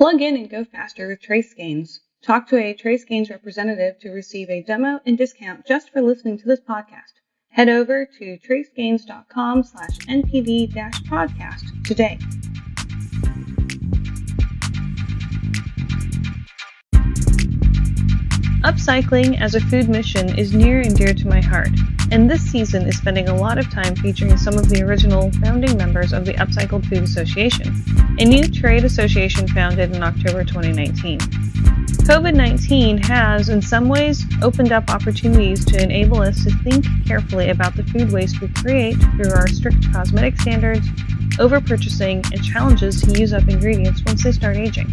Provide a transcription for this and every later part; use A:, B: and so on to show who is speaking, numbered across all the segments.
A: Plug in and go faster with TraceGains. Talk to a TraceGains representative to receive a demo and discount just for listening to this podcast. Head over to tracegains.com/NPD-podcast today. Upcycling as a food mission is near and dear to my heart, and this season is spending a lot of time featuring some of the original founding members of the Upcycled Food Association, a new trade association founded in October 2019. COVID-19 has, in some ways, opened up opportunities to enable us to think carefully about the food waste we create through our strict cosmetic standards, over-purchasing, and challenges to use up ingredients once they start aging.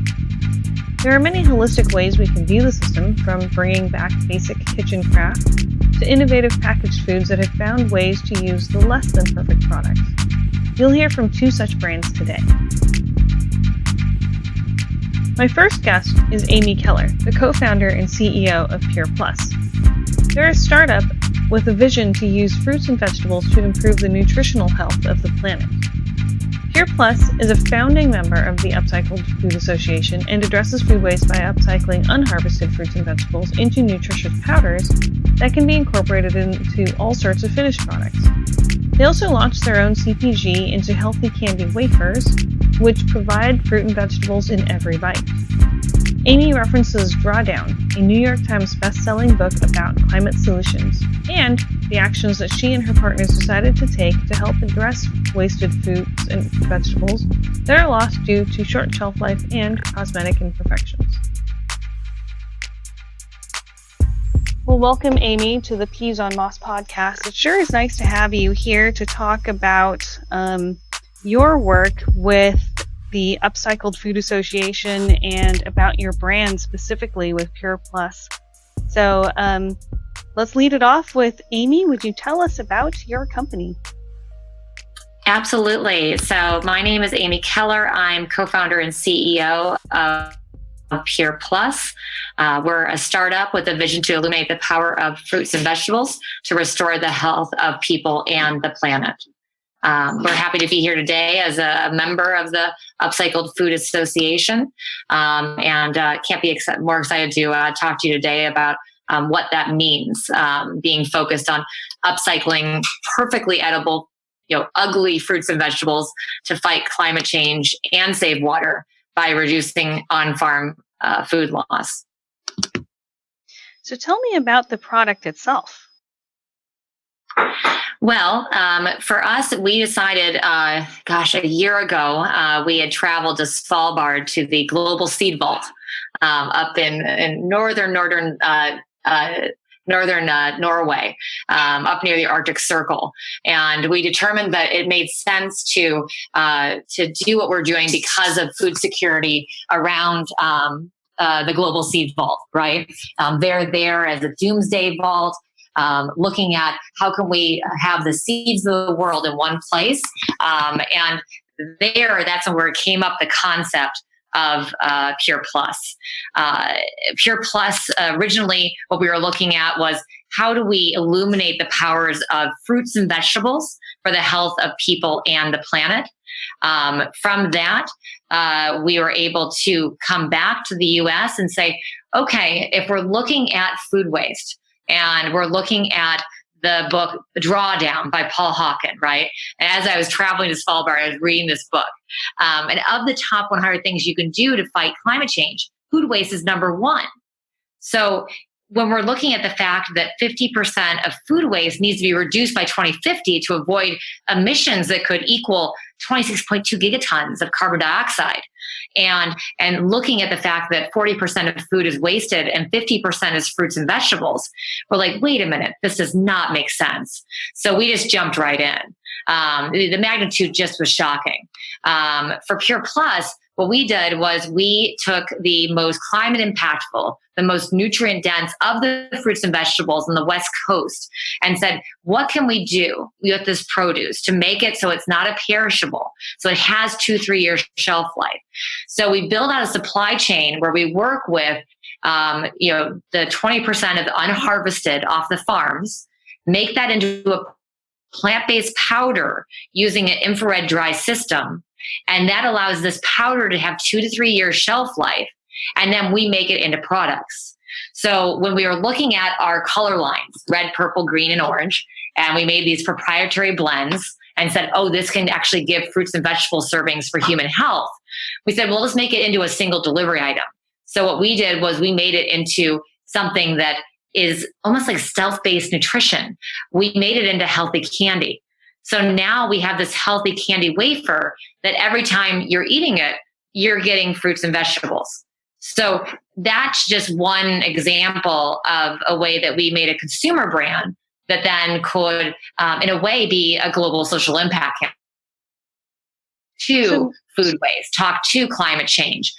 A: There are many holistic ways we can view the system, from bringing back basic kitchen craft to innovative packaged foods that have found ways to use the less than perfect products. You'll hear from two such brands today. My first guest is Amy Keller, the co-founder and CEO of pureplus. They're a startup with a vision to use fruits and vegetables to improve the nutritional health of the planet. pureplus is a founding member of the Upcycled Food Association and addresses food waste by upcycling unharvested fruits and vegetables into nutritious powders that can be incorporated into all sorts of finished products. They also launched their own CPG into healthy candy wafers, which provide fruit and vegetables in every bite. Amy references Drawdown, a New York Times best-selling book about climate solutions, and the actions that she and her partners decided to take to help address wasted foods and vegetables that are lost due to short shelf life and cosmetic imperfections. Well, welcome, Amy, to the Peas on Moss podcast. It sure is nice to have you here to talk about your work with the Upcycled Food Association and about your brand specifically with pureplus. So let's lead it off with Amy. Would you tell us about your company?
B: Absolutely. So my name is Amy Keller. I'm co-founder and CEO of pureplus. We're a startup with a vision to illuminate the power of fruits and vegetables to restore the health of people and the planet. We're happy to be here today as a member of the Upcycled Food Association, and can't be more excited to talk to you today about what that means, being focused on upcycling perfectly edible, ugly fruits and vegetables to fight climate change and save water by reducing on-farm food loss.
A: So tell me about the product itself.
B: Well, for us, we decided, a year ago, we had traveled to Svalbard to the Global Seed Vault up in northern Norway, up near the Arctic Circle, and we determined that it made sense to do what we're doing because of food security around the Global Seed Vault. Right, they're there as a doomsday vault. Looking at how can we have the seeds of the world in one place. And that's where it came up, the concept of pureplus. Pureplus, originally what we were looking at was how do we illuminate the powers of fruits and vegetables for the health of people and the planet. From that, we were able to come back to the US and say, okay, if we're looking at food waste, and we're looking at the book Drawdown by Paul Hawken, right? And as I was traveling to Svalbard, I was reading this book. And of the top 100 things you can do to fight climate change, food waste is number one. So when we're looking at the fact that 50% of food waste needs to be reduced by 2050 to avoid emissions that could equal 26.2 gigatons of carbon dioxide, and looking at the fact that 40% of food is wasted and 50% is fruits and vegetables, we're like, wait a minute, this does not make sense. So we just jumped right in. The magnitude just was shocking. For pureplus, what we did was we took the most climate impactful, the most nutrient dense of the fruits and vegetables on the West Coast and said, what can we do with this produce to make it so it's not a perishable, so it has 2-3 years shelf life? So we build out a supply chain where we work with the 20% of the unharvested off the farms, make that into a plant-based powder using an infrared dry system, And that allows this powder to have 2 to 3 years shelf life. And then we make it into products. So when we were looking at our color lines, red, purple, green, and orange, and we made these proprietary blends and said, oh, this can actually give fruits and vegetable servings for human health. We said, well, let's make it into a single delivery item. So what we did was we made it into something that is almost like stealth-based nutrition. We made it into healthy candy. So now we have this healthy candy wafer that every time you're eating it, you're getting fruits and vegetables. So that's just one example of a way that we made a consumer brand that then could, in a way, be a global social impact to food waste, talk to climate change,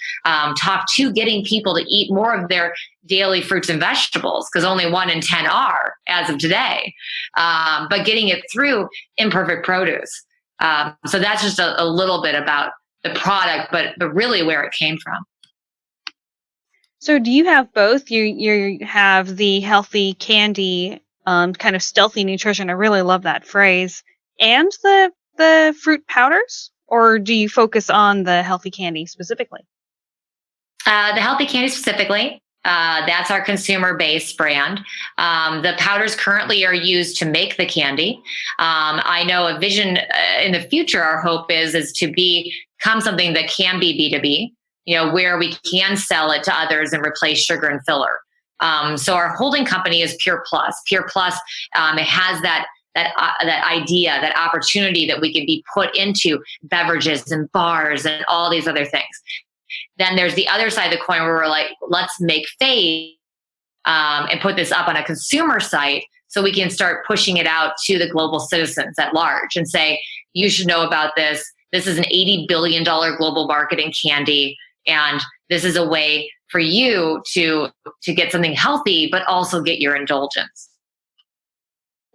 B: talk to getting people to eat more of their daily fruits and vegetables, because only 1 in 10 are as of today, but getting it through imperfect produce. So that's just a little bit about the product, but really where it came from.
A: So do you have both? You have the healthy candy, kind of stealthy nutrition. I really love that phrase. And the fruit powders? Or do you focus on the healthy candy specifically?
B: The healthy candy specifically. That's our consumer-based brand. The powders currently are used to make the candy. I know a vision in the future, our hope is to become something that can be B2B, where we can sell it to others and replace sugar and filler. So our holding company is pureplus. Pureplus, it has that idea, that opportunity that we can be put into beverages and bars and all these other things. Then there's the other side of the coin where we're like, let's make phase and put this up on a consumer site so we can start pushing it out to the global citizens at large and say, you should know about this. This is an $80 billion global market in candy. And this is a way for you to get something healthy, but also get your indulgence.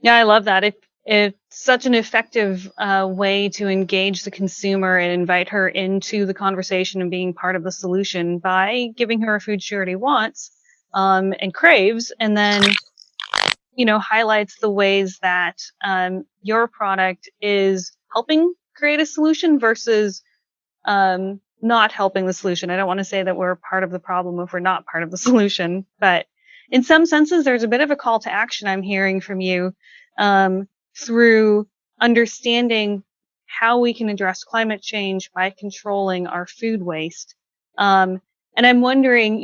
A: Yeah, I love that. It's such an effective way to engage the consumer and invite her into the conversation and being part of the solution by giving her a food she already wants and craves, and then highlights the ways that your product is helping create a solution versus not helping the solution. I don't want to say that we're part of the problem if we're not part of the solution, but in some senses, there's a bit of a call to action I'm hearing from you through understanding how we can address climate change by controlling our food waste. And I'm wondering,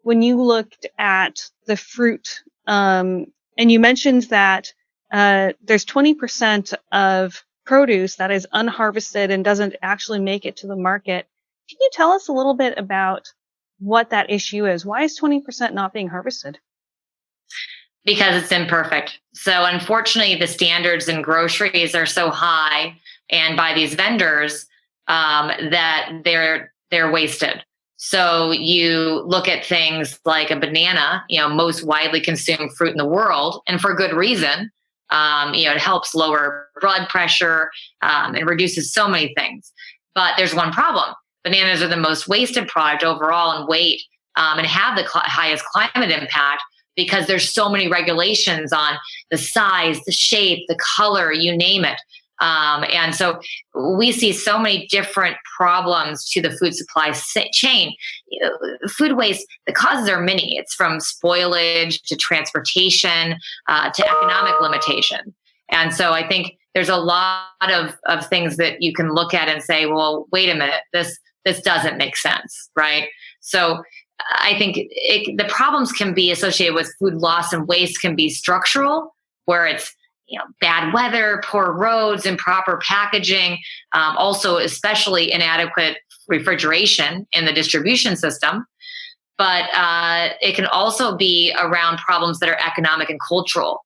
A: when you looked at the fruit, and you mentioned that there's 20% of produce that is unharvested and doesn't actually make it to the market. Can you tell us a little bit about what that issue is? Why is 20% not being harvested?
B: Because it's imperfect. So unfortunately, the standards in groceries are so high and by these vendors that they're wasted. So you look at things like a banana, most widely consumed fruit in the world, and for good reason. It helps lower blood pressure and reduces so many things. But there's one problem. Bananas are the most wasted product overall in weight and have the highest climate impact because there's so many regulations on the size, the shape, the color, you name it. And so we see so many different problems to the food supply chain. Food waste, the causes are many. It's from spoilage to transportation to economic limitation. And so I think there's a lot of things that you can look at and say, well, wait a minute, this doesn't make sense, right? So I think the problems can be associated with food loss and waste can be structural, where it's bad weather, poor roads, improper packaging, also especially inadequate refrigeration in the distribution system. But it can also be around problems that are economic and cultural.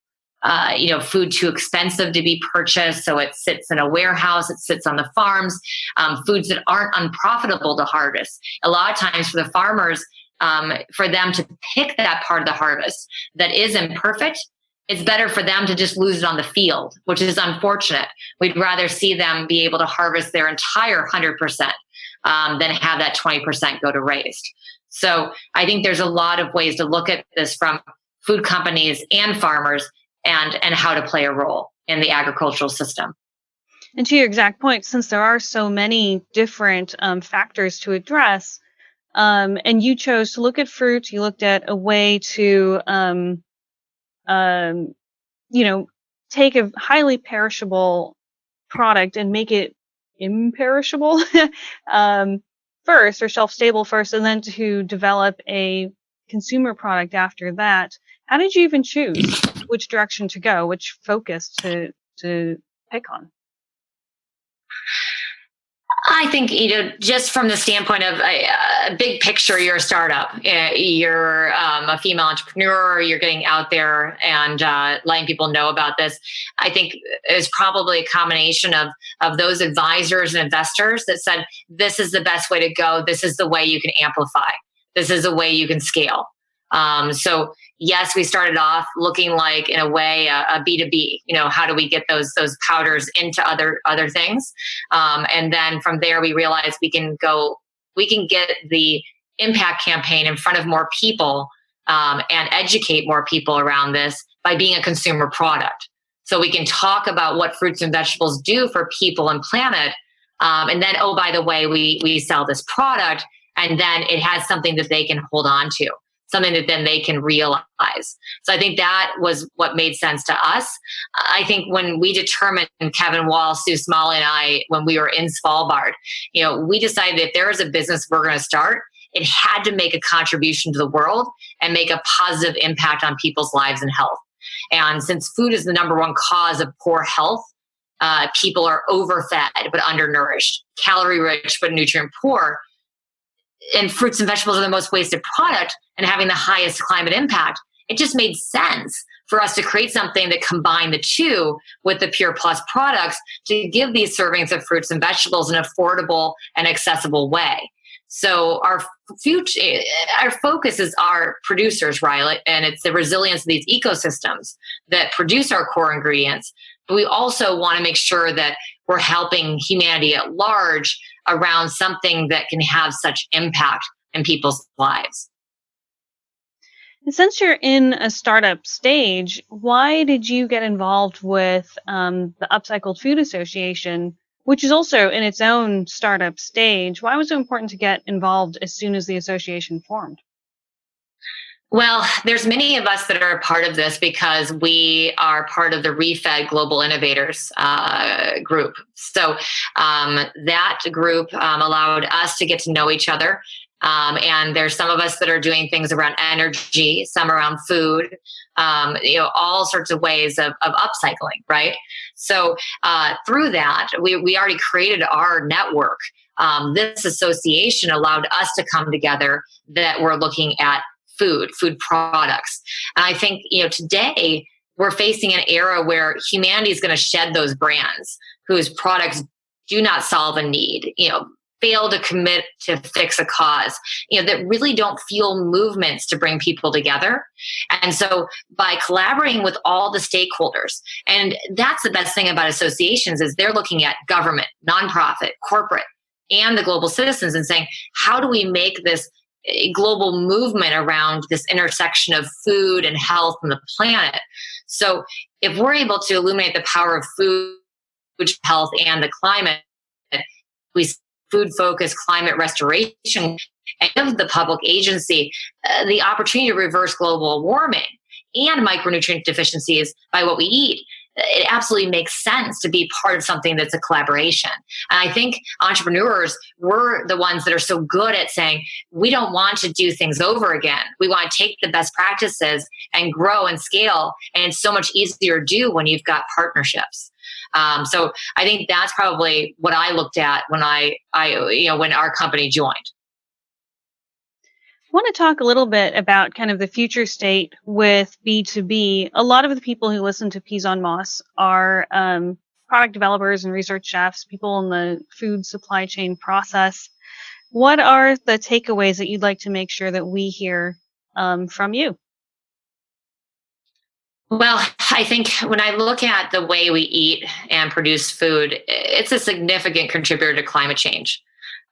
B: Food too expensive to be purchased, so it sits in a warehouse, it sits on the farms, foods that aren't unprofitable to harvest. A lot of times for the farmers, for them to pick that part of the harvest that is imperfect, it's better for them to just lose it on the field, which is unfortunate. We'd rather see them be able to harvest their entire 100% than have that 20% go to waste. So I think there's a lot of ways to look at this from food companies and farmers and how to play a role in the agricultural system.
A: And to your exact point, since there are so many different factors to address, and you chose to look at fruit, you looked at a way to, um, you know, take a highly perishable product and make it imperishable um, first, or shelf stable first, and then to develop a consumer product after that. How did you even choose which direction to go, which focus to pick on?
B: I think, just from the standpoint of a big picture, you're a startup. You're a female entrepreneur. You're getting out there and letting people know about this. I think it's probably a combination of those advisors and investors that said, this is the best way to go. This is the way you can amplify. This is a way you can scale. So yes, we started off looking like, in a way, a B2B. How do we get those powders into other things? And then from there, we realized we can get the impact campaign in front of more people, and educate more people around this by being a consumer product. So we can talk about what fruits and vegetables do for people and planet. And then, oh, by the way, we sell this product, and then it has something that they can hold on to, something that then they can realize. So I think that was what made sense to us. I think when we determined, Kevin Wall, Sue Smalley, and I, when we were in Svalbard, we decided if there is a business we're going to start, it had to make a contribution to the world and make a positive impact on people's lives and health. And since food is the number one cause of poor health, people are overfed but undernourished, calorie rich but nutrient poor, and fruits and vegetables are the most wasted product and having the highest climate impact. It just made sense for us to create something that combined the two with the pureplus products to give these servings of fruits and vegetables in an affordable and accessible way. So our focus is our producers, right? And it's the resilience of these ecosystems that produce our core ingredients. But we also want to make sure that we're helping humanity at large around something that can have such impact in people's lives.
A: And since you're in a startup stage, why did you get involved with the Upcycled Food Association, which is also in its own startup stage? Why was it important to get involved as soon as the association formed?
B: Well, there's many of us that are a part of this because we are part of the ReFed Global Innovators group. So that group allowed us to get to know each other. And there's some of us that are doing things around energy, some around food, all sorts of ways of upcycling, right? So through that, we already created our network. This association allowed us to come together that we're looking at food products. And I think, today we're facing an era where humanity is going to shed those brands whose products do not solve a need, fail to commit to fix a cause, that really don't fuel movements to bring people together. And so by collaborating with all the stakeholders, and that's the best thing about associations, is they're looking at government, nonprofit, corporate, and the global citizens and saying, how do we make this a global movement around this intersection of food and health and the planet? So if we're able to illuminate the power of food, health, and the climate, we food-focused climate restoration and give the public agency the opportunity to reverse global warming and micronutrient deficiencies by what we eat. It absolutely makes sense to be part of something that's a collaboration. And I think entrepreneurs, we're the ones that are so good at saying, we don't want to do things over again. We want to take the best practices and grow and scale. And it's so much easier to do when you've got partnerships. So I think that's probably what I looked at when when our company joined.
A: I want to talk a little bit about kind of the future state with B2B. A lot of the people who listen to Peas on Moss are product developers and research chefs, people in the food supply chain process. What are the takeaways that you'd like to make sure that we hear from you?
B: Well, I think when I look at the way we eat and produce food, it's a significant contributor to climate change.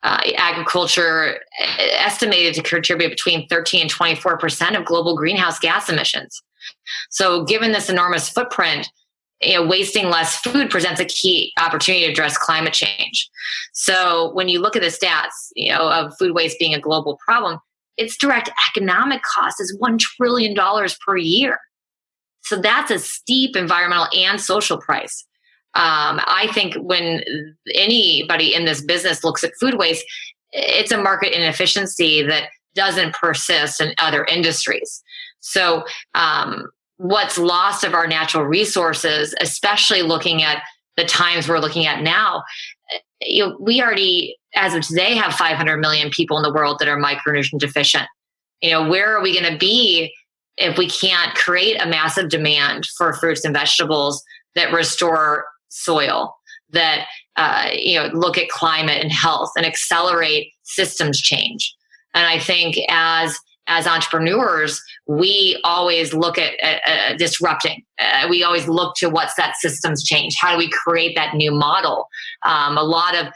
B: Agriculture estimated to contribute between 13 and 24% of global greenhouse gas emissions. So given this enormous footprint, wasting less food presents a key opportunity to address climate change. So when you look at the stats, of food waste being a global problem, its direct economic cost is $1 trillion per year. So that's a steep environmental and social price. I think when anybody in this business looks at food waste, it's a market inefficiency that doesn't persist in other industries. So what's lost of our natural resources, especially looking at the times we're looking at now, we already, as of today, have 500 million people in the world that are micronutrient deficient. Where are we going to be if we can't create a massive demand for fruits and vegetables that restore soil, that look at climate and health and accelerate systems change? And I think as entrepreneurs, we always look at disrupting. We always look to what's that systems change. How do we create that new model? A lot of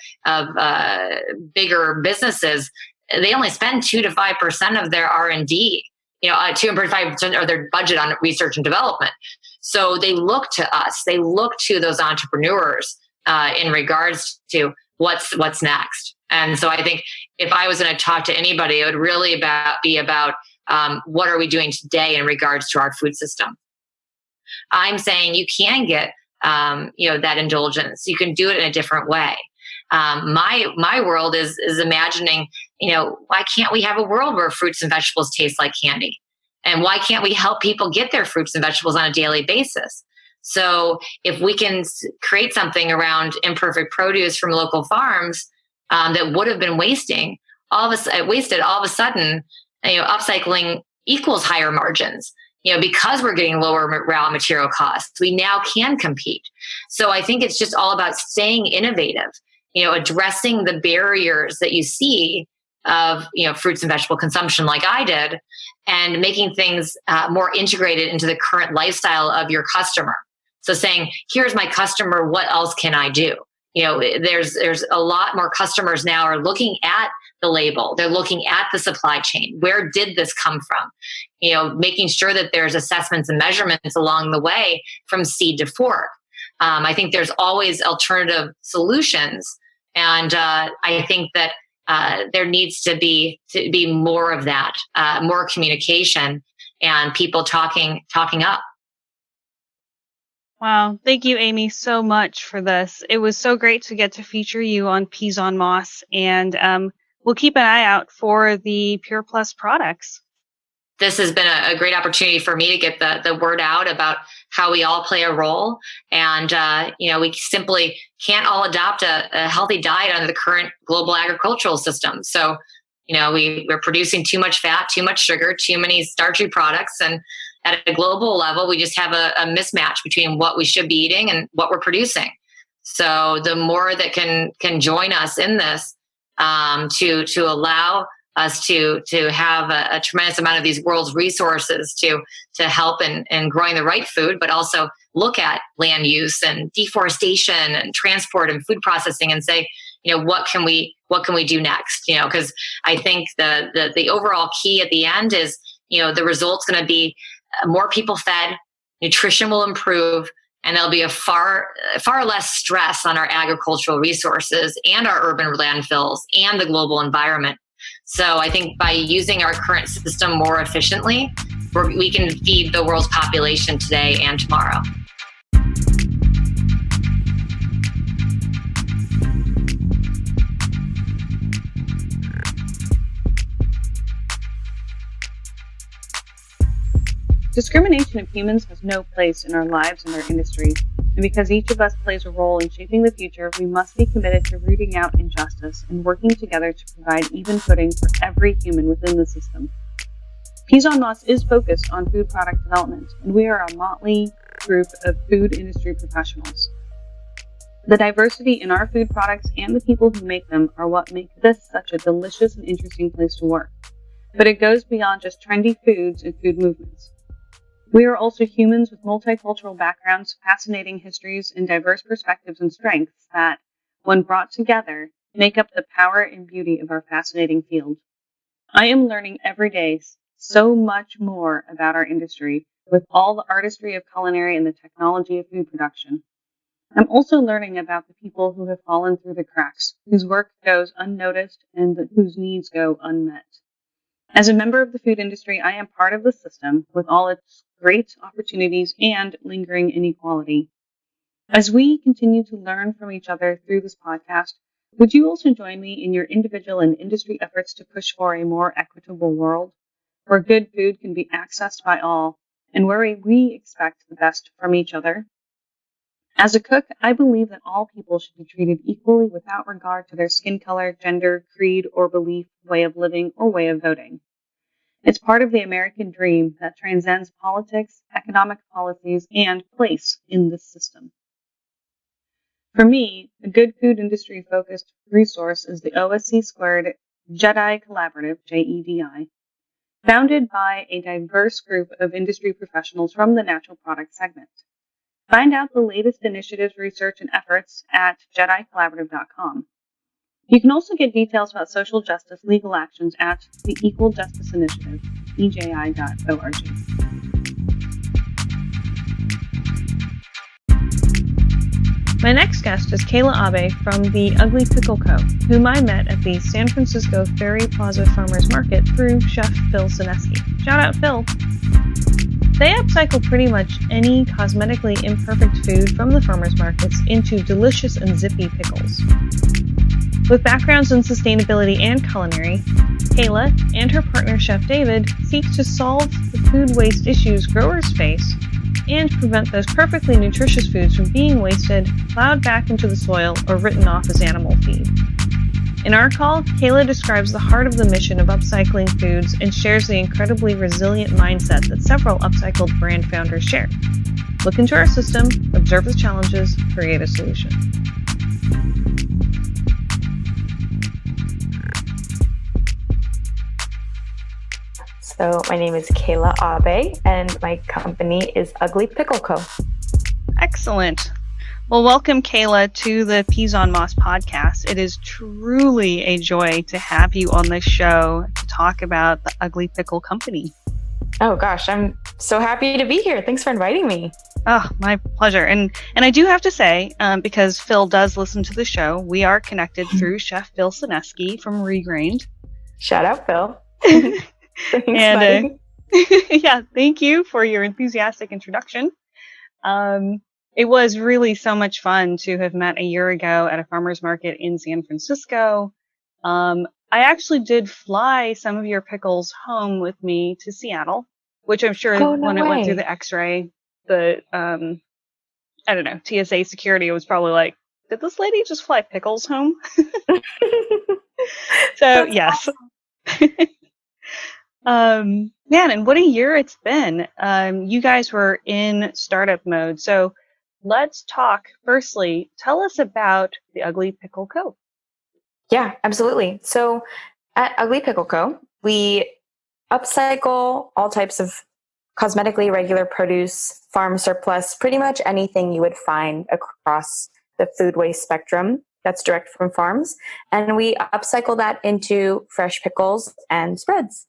B: bigger businesses, they only spend 2 to 5% of their R&D, 2 to 5% of their budget on research and development. So they look to us. They look to those entrepreneurs in regards to what's next. And so I think if I was going to talk to anybody, it would really be about what are we doing today in regards to our food system. I'm saying you can get that indulgence. You can do it in a different way. My world is imagining, why can't we have a world where fruits and vegetables taste like candy? And why can't we help people get their fruits and vegetables on a daily basis? So if we can create something around imperfect produce from local farms that would have been wasted, all of a sudden, upcycling equals higher margins. Because we're getting lower raw material costs, we now can compete. So I think it's just all about staying innovative, addressing the barriers that you see of, fruits and vegetable consumption like I did, and making things more integrated into the current lifestyle of your customer. So saying, here's my customer, what else can I do? There's a lot more customers now are looking at the label. They're looking at the supply chain. Where did this come from? Making sure that there's assessments and measurements along the way from seed to fork. I think there's always alternative solutions. And I think that there needs to be more of that, more communication and people talking up.
A: Wow. Thank you, Amy, so much for this. It was so great to get to feature you on Peas on Moss, and we'll keep an eye out for the PurePlus products.
B: This has been a great opportunity for me to get the word out about how we all play a role. And, we simply can't all adopt a healthy diet under the current global agricultural system. So, we're producing too much fat, too much sugar, too many starchy products. And at a global level, we just have a mismatch between what we should be eating and what we're producing. So the more that can join us in this, to allow us to have a tremendous amount of these world's resources to help in growing the right food, but also look at land use and deforestation and transport and food processing and say, what can we do next? Because I think the overall key at the end is, the result's going to be more people fed, nutrition will improve, and there'll be a far less stress on our agricultural resources and our urban landfills and the global environment. So I think by using our current system more efficiently, we can feed the world's population today and tomorrow.
A: Discrimination of humans has no place in our lives and our industry, and because each of us plays a role in shaping the future, we must be committed to rooting out injustice and working together to provide even footing for every human within the system. Peas on Moss is focused on food product development, and we are a motley group of food industry professionals. The diversity in our food products and the people who make them are what make this such a delicious and interesting place to work. But it goes beyond just trendy foods and food movements. We are also humans with multicultural backgrounds, fascinating histories, and diverse perspectives and strengths that, when brought together, make up the power and beauty of our fascinating field. I am learning every day so much more about our industry, with all the artistry of culinary and the technology of food production. I'm also learning about the people who have fallen through the cracks, whose work goes unnoticed and whose needs go unmet. As a member of the food industry, I am part of the system with all its great opportunities and lingering inequality. As we continue to learn from each other through this podcast, would you also join me in your individual and industry efforts to push for a more equitable world, where good food can be accessed by all, and where we expect the best from each other? As a cook, I believe that all people should be treated equally without regard to their skin color, gender, creed, or belief, way of living, or way of voting. It's part of the American dream that transcends politics, economic policies, and place in this system. For me, a good food industry focused resource is the OSC Squared JEDI Collaborative, JEDI, founded by a diverse group of industry professionals from the natural product segment. Find out the latest initiatives, research, and efforts at JEDIcollaborative.com. You can also get details about social justice legal actions at the Equal Justice Initiative, EJI.org. My next guest is Kayla Abe from the Ugly Pickle Co., whom I met at the San Francisco Ferry Plaza Farmers Market through Chef Phil Sineski. Shout out, Phil. They upcycle pretty much any cosmetically imperfect food from the farmers markets into delicious and zippy pickles. With backgrounds in sustainability and culinary, Kayla and her partner Chef David seek to solve the food waste issues growers face and prevent those perfectly nutritious foods from being wasted, plowed back into the soil, or written off as animal feed. In our call, Kayla describes the heart of the mission of upcycling foods and shares the incredibly resilient mindset that several Upcycled brand founders share. Look into our system, observe the challenges, create a solution.
C: So my name is Kayla Abe, and my company is Ugly Pickle Co.
A: Excellent. Well, welcome, Kayla, to the Peas on Moss podcast. It is truly a joy to have you on the show to talk about the Ugly Pickle Company.
C: Oh gosh, I'm so happy to be here. Thanks for inviting me.
A: Oh, my pleasure. And I do have to say, because Phil does listen to the show, we are connected through Chef Phil Sineski from Regrained.
C: Shout out, Phil. Thanks,
A: and yeah, thank you for your enthusiastic introduction. It was really so much fun to have met a year ago at a farmer's market in San Francisco. I actually did fly some of your pickles home with me to Seattle, which I'm sure when it went through the X-ray, the I don't know, TSA security was probably like, did this lady just fly pickles home? So yes. Awesome. Man, and what a year it's been. You guys were in startup mode. So let's talk. Firstly, tell us about the Ugly Pickle Co.
C: Yeah, absolutely. So at Ugly Pickle Co., we upcycle all types of cosmetically regular produce, farm surplus, pretty much anything you would find across the food waste spectrum that's direct from farms. And we upcycle that into fresh pickles and spreads.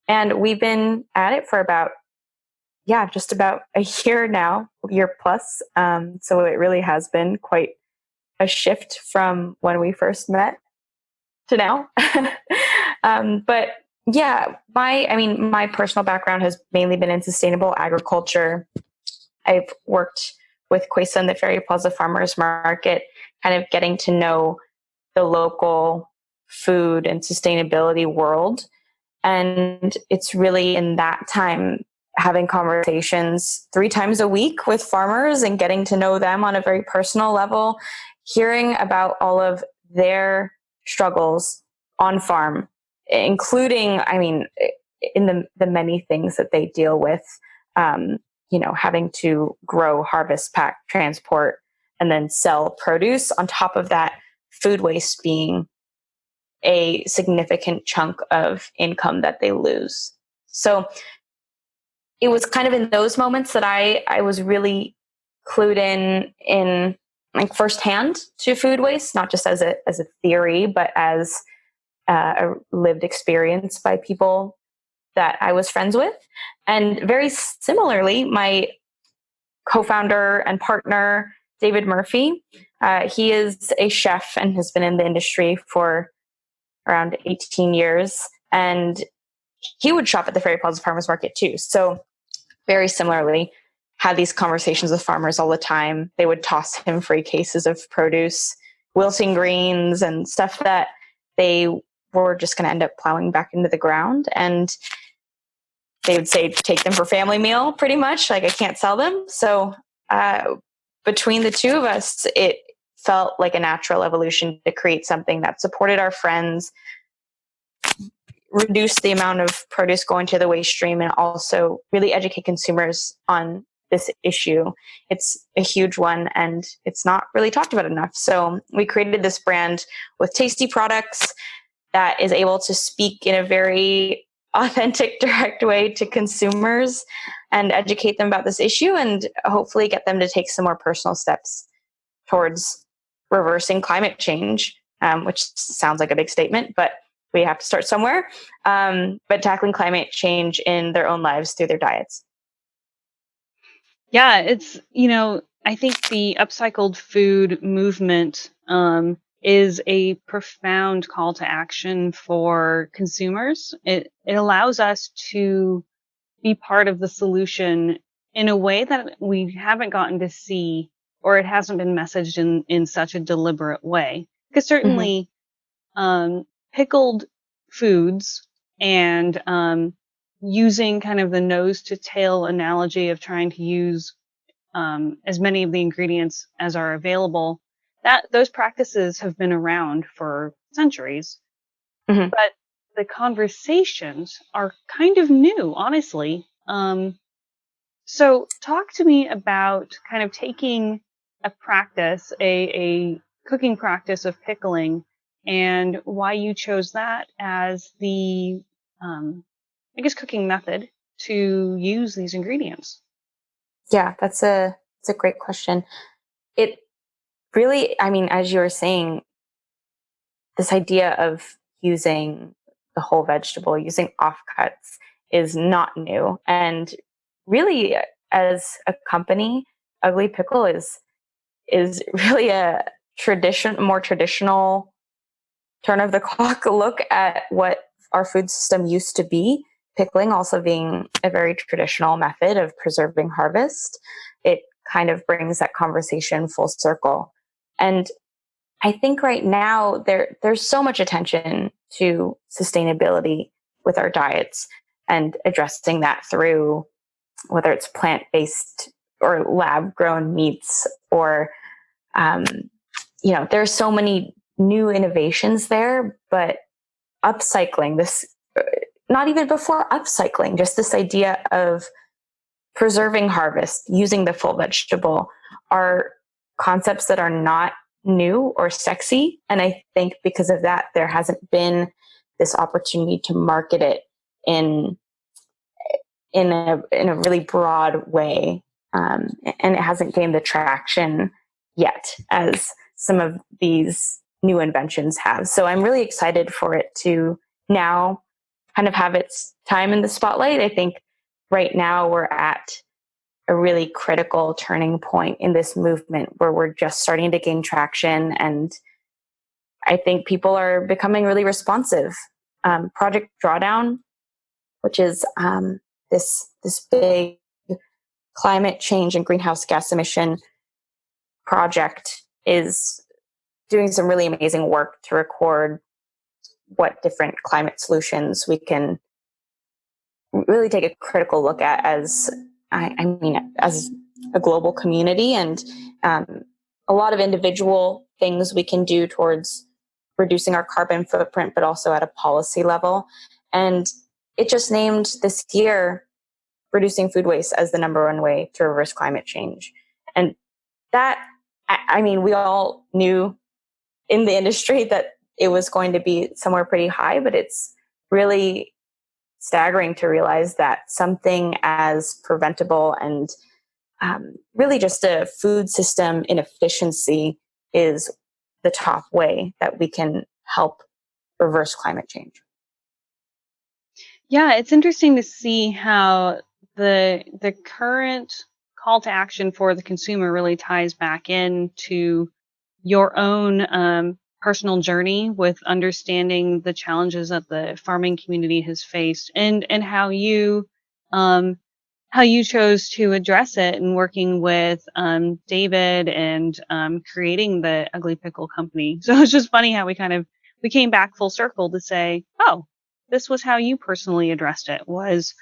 C: And we've been at it for just about a year now, year plus. So it really has been quite a shift from when we first met to now. But yeah, my personal background has mainly been in sustainable agriculture. I've worked with Kayla and the Ferry Plaza Farmers Market, kind of getting to know the local food and sustainability world. And it's really in that time having conversations 3 times a week with farmers and getting to know them on a very personal level, hearing about all of their struggles on farm, including, in the many things that they deal with, having to grow, harvest, pack, transport, and then sell produce. On top of that, food waste being a significant chunk of income that they lose. So it was kind of in those moments that I was really clued in like firsthand to food waste, not just as a theory, but as a lived experience by people that I was friends with. And very similarly, my co-founder and partner, David Murphy, he is a chef and has been in the industry for around 18 years. And he would shop at the Ferry Plaza Farmers Market too. So very similarly, had these conversations with farmers all the time. They would toss him free cases of produce, wilting greens, and stuff that they were just going to end up plowing back into the ground. And they would say, take them for family meal, pretty much. Like, I can't sell them. So between the two of us, it felt like a natural evolution to create something that supported our friends, reduce the amount of produce going to the waste stream, and also really educate consumers on this issue. It's a huge one and it's not really talked about enough. So we created this brand with tasty products that is able to speak in a very authentic, direct way to consumers and educate them about this issue, and hopefully get them to take some more personal steps towards reversing climate change, which sounds like a big statement, but we have to start somewhere. But tackling climate change in their own lives through their diets.
A: Yeah, it's, I think the upcycled food movement is a profound call to action for consumers. It allows us to be part of the solution in a way that we haven't gotten to see, or it hasn't been messaged in such a deliberate way. Because certainly pickled foods and using kind of the nose to tail analogy of trying to use as many of the ingredients as are available, that those practices have been around for centuries.
C: Mm-hmm.
A: But the conversations are kind of new, honestly. So talk to me about kind of taking a practice, a cooking practice of pickling, and why you chose that as the, cooking method to use these ingredients.
C: Yeah, that's a great question. It really, as you were saying, this idea of using the whole vegetable, using offcuts is not new. And really, as a company, Ugly Pickle is really a more traditional turn of the clock look at what our food system used to be. Pickling also being a very traditional method of preserving harvest. It kind of brings that conversation full circle. And I think right now there's so much attention to sustainability with our diets and addressing that through whether it's plant-based or lab-grown meats, or there's so many new innovations there. But upcycling, this, not even before upcycling, just this idea of preserving harvest, using the full vegetable, are concepts that are not new or sexy. And I think because of that, there hasn't been this opportunity to market it in a really broad way. And it hasn't gained the traction yet as some of these new inventions have. So I'm really excited for it to now kind of have its time in the spotlight. I think right now we're at a really critical turning point in this movement where we're just starting to gain traction. And I think people are becoming really responsive. Project Drawdown, which is this big climate change and greenhouse gas emission project, is doing some really amazing work to record what different climate solutions we can really take a critical look at as as a global community, and a lot of individual things we can do towards reducing our carbon footprint, but also at a policy level. And it just named this year reducing food waste as the number one way to reverse climate change. And that, we all knew in the industry that it was going to be somewhere pretty high, but it's really staggering to realize that something as preventable and really just a food system inefficiency is the top way that we can help reverse climate change.
A: Yeah, it's interesting to see how the current call to action for the consumer really ties back into your own personal journey with understanding the challenges that the farming community has faced, and um, how you chose to address it and working with David and creating the Ugly Pickle company. So it's just funny how we came back full circle to say, oh, this was how you personally addressed it, was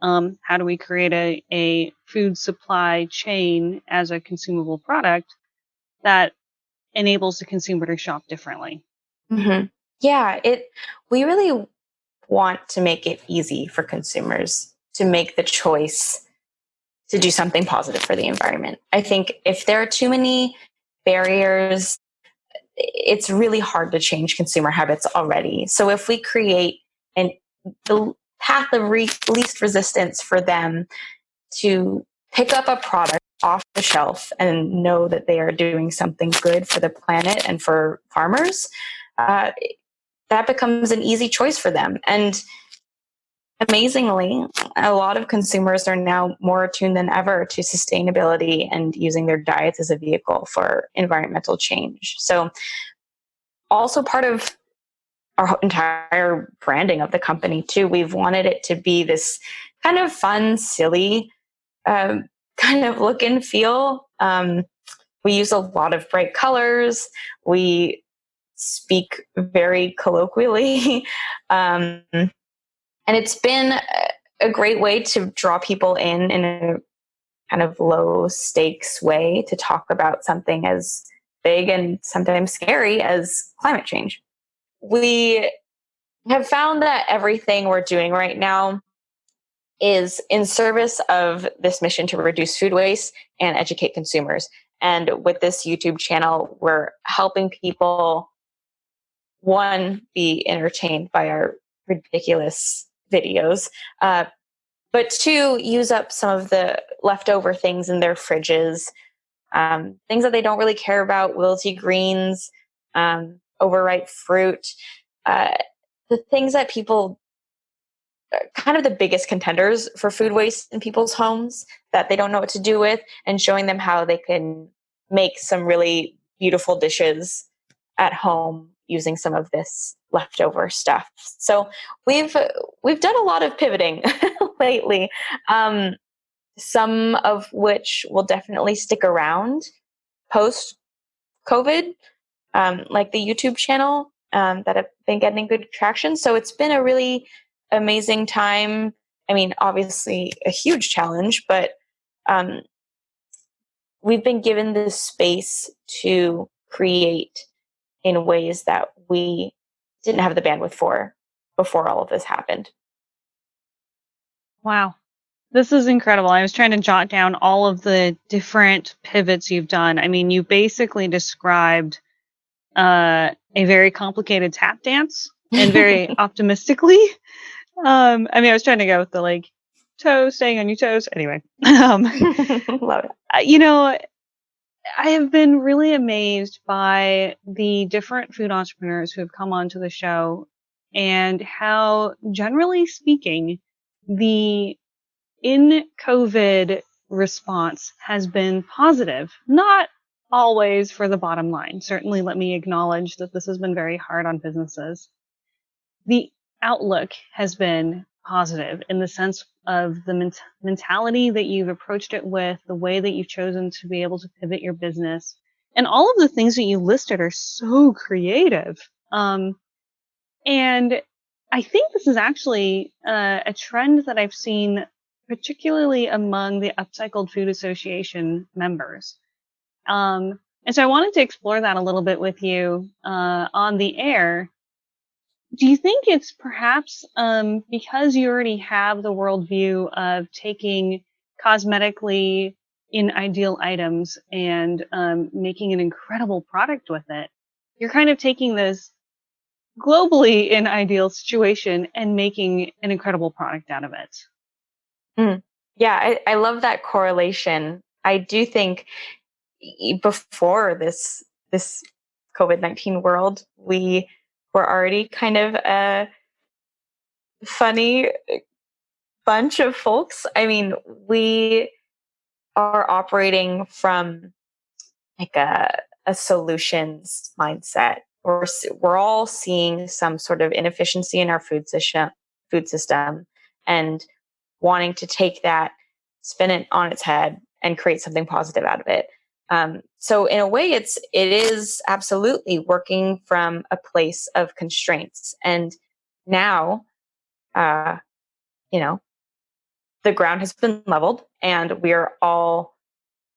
A: how do we create a food supply chain as a consumable product that enables the consumer to shop differently.
C: Hmm. Yeah, we really want to make it easy for consumers to make the choice to do something positive for the environment. I think if there are too many barriers, it's really hard to change consumer habits already. So if we create an the path of least resistance for them to pick up a product off the shelf and know that they are doing something good for the planet and for farmers, uh, that becomes an easy choice for them. And amazingly, a lot of consumers are now more attuned than ever to sustainability and using their diets as a vehicle for environmental change. So, also part of our entire branding of the company, too, we've wanted it to be this kind of fun, silly kind of look and feel. We use a lot of bright colors. We speak very colloquially. And it's been a great way to draw people in a kind of low stakes way to talk about something as big and sometimes scary as climate change. We have found that everything we're doing right now is in service of this mission to reduce food waste and educate consumers. And with this YouTube channel, we're helping people, one, be entertained by our ridiculous videos, but two, use up some of the leftover things in their fridges, things that they don't really care about, wilty greens, overripe fruit, uh, the things that people kind of the biggest contenders for food waste in people's homes that they don't know what to do with, and showing them how they can make some really beautiful dishes at home using some of this leftover stuff. So we've done a lot of pivoting lately, some of which will definitely stick around post COVID, like the YouTube channel, that have been getting good traction. So it's been a really amazing time. I mean, obviously a huge challenge, but um, we've been given this space to create in ways that we didn't have the bandwidth for before all of this happened.
A: Wow. This is incredible. I was trying to jot down all of the different pivots you've done. I mean, you basically described a very complicated tap dance and very optimistically. I mean, I was trying to go with the like toes, staying on your toes. Anyway,
C: Love it.
A: you know, I have been really amazed by the different food entrepreneurs who have come onto the show and how, generally speaking, the in COVID response has been positive. Not always for the bottom line. Certainly, let me acknowledge that this has been very hard on businesses. The outlook has been positive in the sense of the mentality that you've approached it with, the way that you've chosen to be able to pivot your business, and all of the things that you listed are so creative. And I think this is actually a trend that I've seen, particularly among the Upcycled Food Association members. And so I wanted to explore that a little bit with you on the air. Do you think it's perhaps because you already have the worldview of taking cosmetically in ideal items and making an incredible product with it? You're kind of taking this globally in ideal situation and making an incredible product out of it.
C: Mm. Yeah, I love that correlation. I do think before this COVID-19 world, we were already kind of funny bunch of folks. I mean, we are operating from like a solutions mindset. We're all seeing some sort of inefficiency in our food system, and wanting to take that, spin it on its head, and create something positive out of it. So in a way, it is absolutely working from a place of constraints. And now, you know, the ground has been leveled, and we're all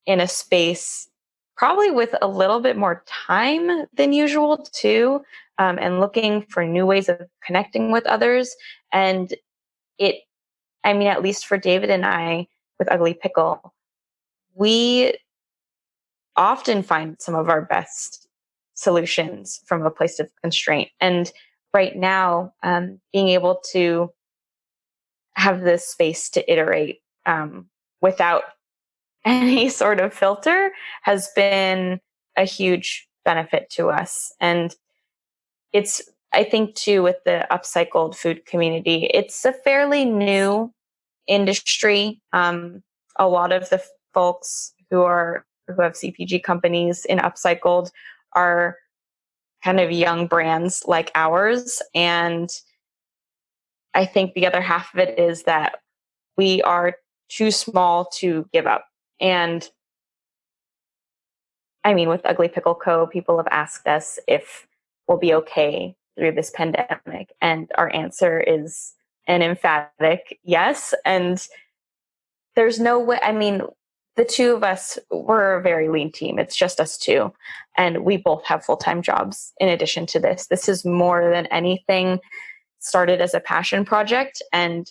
C: in a space probably with a little bit more time than usual too, and looking for new ways of connecting with others. And at least for David and I with Ugly Pickle, we often find some of our best solutions from a place of constraint. And right now, being able to have this space to iterate without any sort of filter has been a huge benefit to us. And it's, I think, too, with the upcycled food community, it's a fairly new industry. A lot of the folks who have CPG companies in upcycled are kind of young brands like ours. And I think the other half of it is that we are too small to give up. And I mean, with Ugly Pickle Co., people have asked us if we'll be okay through this pandemic. And our answer is an emphatic yes. And there's no way, the two of us, we're a very lean team. It's just us two. And we both have full-time jobs in addition to this. This is more than anything started as a passion project. And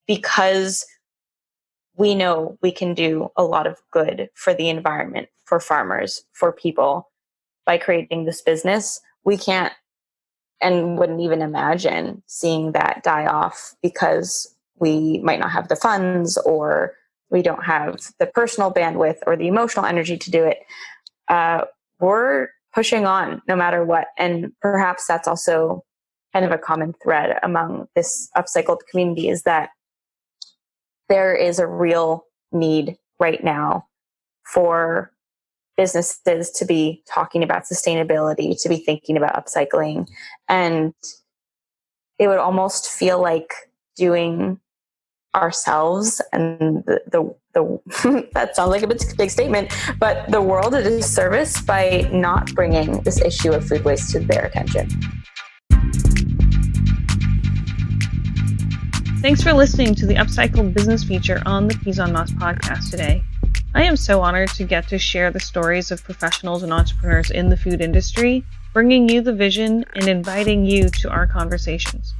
C: because we know we can do a lot of good for the environment, for farmers, for people by creating this business, we can't and wouldn't even imagine seeing that die off because we might not have the funds, or we don't have the personal bandwidth or the emotional energy to do it. We're pushing on no matter what. And perhaps that's also kind of a common thread among this upcycled community, is that there is a real need right now for businesses to be talking about sustainability, to be thinking about upcycling. And it would almost feel like doing ourselves and the that sounds like a big statement, but the world a disservice by not bringing this issue of food waste to their attention.
A: Thanks for listening to the Upcycled business feature on the Peas on Moss podcast today. I am so honored to get to share the stories of professionals and entrepreneurs in the food industry, bringing you the vision and inviting you to our conversations.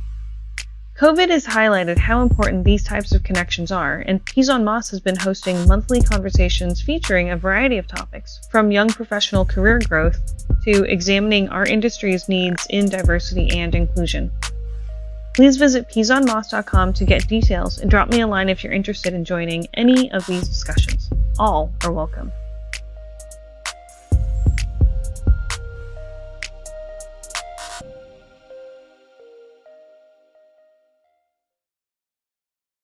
A: COVID has highlighted how important these types of connections are, and Peas on Moss has been hosting monthly conversations featuring a variety of topics, from young professional career growth to examining our industry's needs in diversity and inclusion. Please visit peasonmoss.com to get details and drop me a line if you're interested in joining any of these discussions. All are welcome.